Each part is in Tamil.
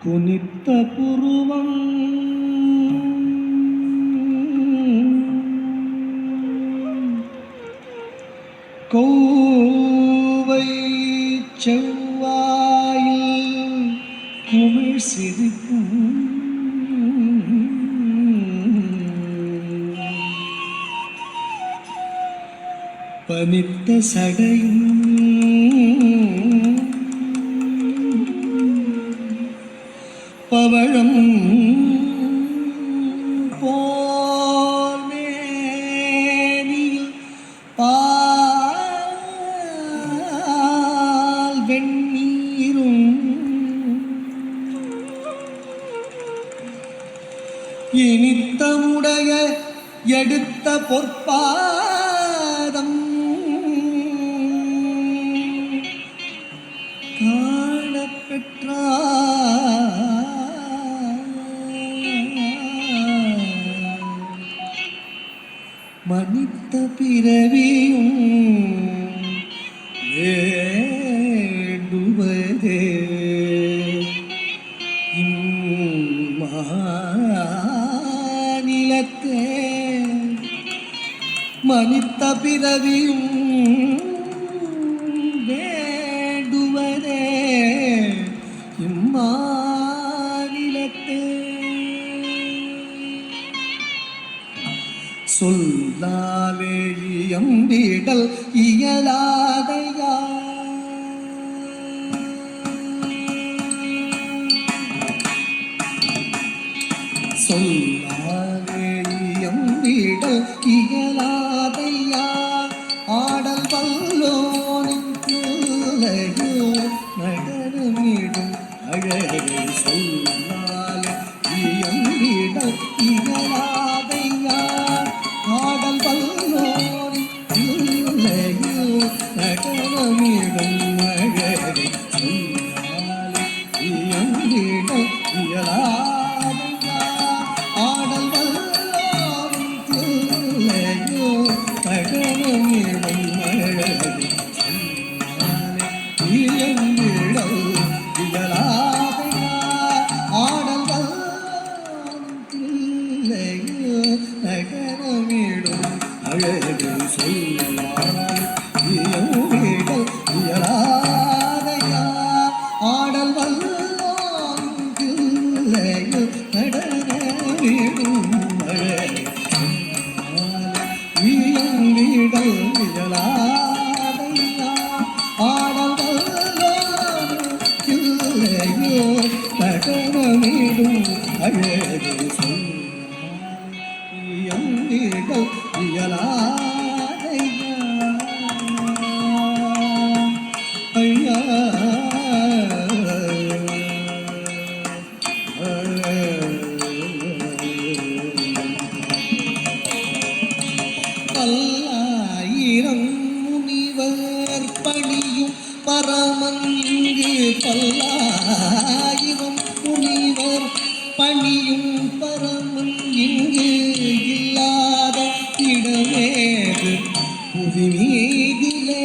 குனித்த புருவம் கோவை செவ்வாயில் குமிழ் சிரிப்பும் பனித்த சடையும் பவழம் போல் மேனியில் பால் வெண்ணீரும் இனித்தமுடைய எடுத்த பொற்பாதம் மனித பிறவியும் வேண்டுவதே இம்மாநிலத்தே மனித பிறவியும் வேண்டுவதே இம்மாநிலத்தே சொல்லாலே இயம்பிடல் இயலாதையா சொல்லாலே இயம்பிடல் இயலாதையா ஆடல் வல்லோனின் பிள்ளையோ நடனமிடும் அழகை சொல்லாலே இயம்பிடல் இயலாதையா ஆடல் வல்லோனின் பிள்ளையோ நடனமிடும் அழகை சொல்லாலே இயம்பிடல் இயலாதையா ஆடல் வல்லோனின் பிள்ளையோ நடனமிடும் அழகை சொல்லாலே இயம்பிடல் இயலாதையா ஆடல் வல்லோனின் பிள்ளையோ நகரமிடும் அழகு சொல்லால் இயம்பிடல் இயலாதையா ஆடல் வல்லோனின் பிள்ளையோ நடனமிடும் அழகு சொல்லால் இயம்பிடல் இயலாதையா ஆடல் வல்லோனின் பிள்ளையோ நடனமிடும் அழகு சொல்லால் இயம்பிடல் இயலாதையா ஐயா பல்லாயிரம் முனிவர் பணியும் பரமன் இங்கு பல்லாயிரம் முனிவர் பணியும் பரமன் இங்கு இல்லாத இடமேது புவி மீதிலே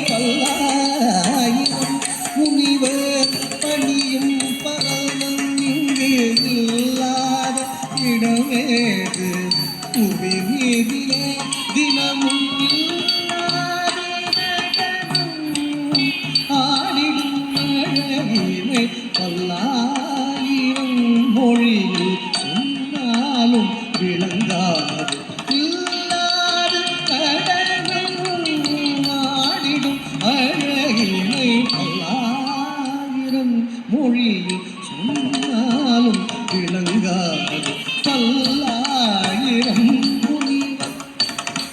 பல்லாயிரம் முனிவர் பணியும் பரமன் இங்கு இல்லாத இடமேது புவி மீதிலே தினமும் ஆடிடும் அழகினை பல்லாயிரம் மொழியில் சொன்னாலும் விளங்காது இல்லாது கடனும் ஆடிடும் அழகினை பல்லாயிரம் மொழியில் சொன்னாலும் விளங்காது பல்லாயிரம் முனிவர்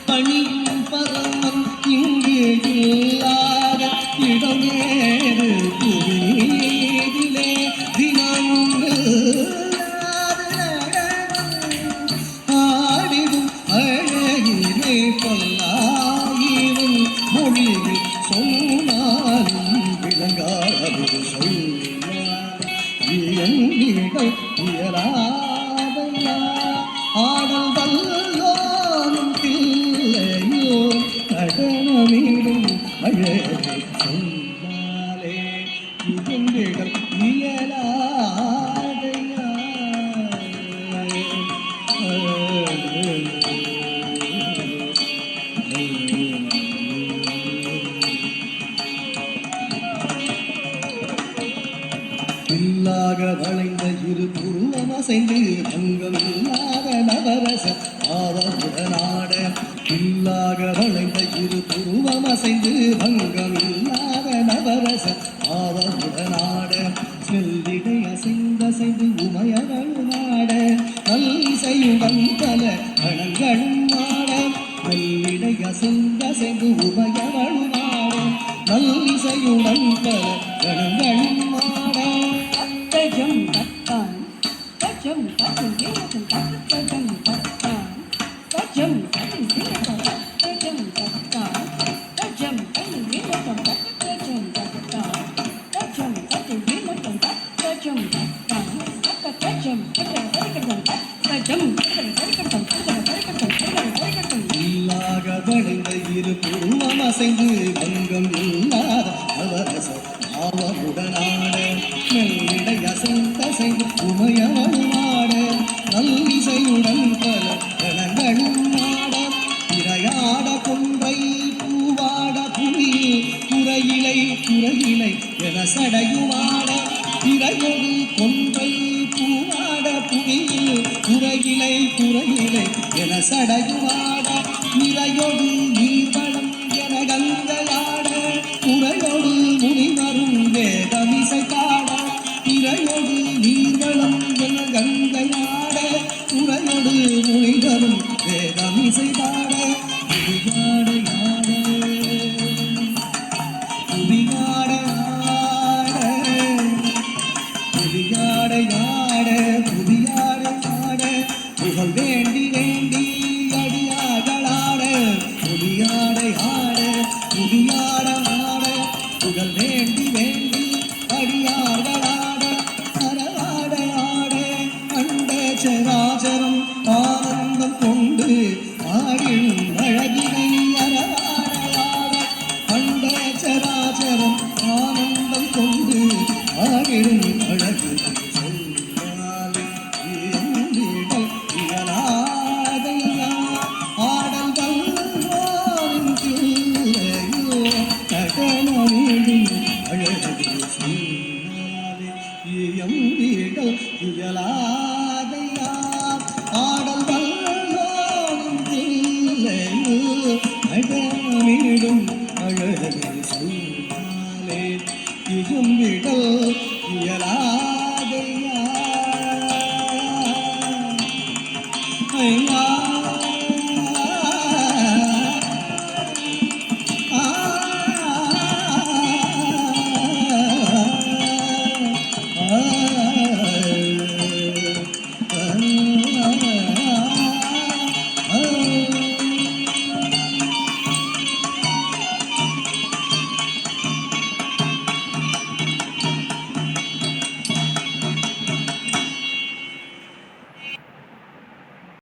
பணியும் பரமன் இங்கு இல்லாத இடமேறு புவியிலே தினமும் ஆடிடும் அழகினை பல்லாயிரம் மொழியில் சொன்னாலும் விளங்காது சொல்லால் இயம்பிடல் இயலாதையா ஆடல் வல்லோனின் பிள்ளையோ நடனமிடும் அழகை சொன்னாலே இயம்பிடல் இயலா புல்லாக வளைந்த இரு புருவம் அசைந்து பங்கம் இல்லாத நவரச ஆவமுடனாட செல்லிடை அசைந்தசைந்து உமையவள் நாட நல்லிசையுடன் பல கணங்களும் நாட நல்லிடை அசைந்தசைந்து உமையவள் நாட நல்லிசையுடன் பல கணங்களும் நாட தஜம் தத்தான் தஜம் தஜம் தஜம் தஜம் தத்தான் தஜம் தஜம் தஜம் தத்தான் தஜம் தஜம் தஜம் தஜம் தத்தான் தஜம் தஜம் தஜம் தஜம் தத்தான் தஜம் தஜம் இல்லாக வளைந்த இரு புருவம் அசைந்து பங்கம் இல்லாத அவரச ஆவமுடனாட மெல்லிடை அசைந்தசைந்து உமையவள் நாட நல்லிசையுடன் பல கணங்களும் நாட திரையாட கொன்றை பூவாட புலியில் குறையிலை என சடையுமாட திரையொடு கொன்றை பூவாட புலியில் குறையிலை என சடையுமாட நிறையொடு நீர்வளம் என கங்கையாட குறையொடு முனிவரும் வேதமிசை பாட திரையொடு நீர்வளம் என கங்கையாட குறையொடு முனிவரும் வேதமிசை பாட புதியாட புகழ் வேண்டி வேண்டி அடியார்களாட புதியாட புகழ் வேண்டி வேண்டி அடியார்களாட அறவாட அண்ட சராசரம் ஆனந்தம் கொண்டு ஆடிடும் அழகினை அறவாட அண்ட சராசரம் ஆனந்தம் கொண்டு ஆடிடும் அழகினை சொல்லாலே இயம்பிடல் இயலாதையா ஆடல் வல்லாரின் பிள்ளையோ கடனமிடும் அழகை சொல்லாலே இயம்பிடல் இயலாதையா ஆடல் வல்லாரின் பிள்ளையோ கடனமிடும் அழகை சொல்லாலே இயம்பிடல் இயலாதையா ஐயா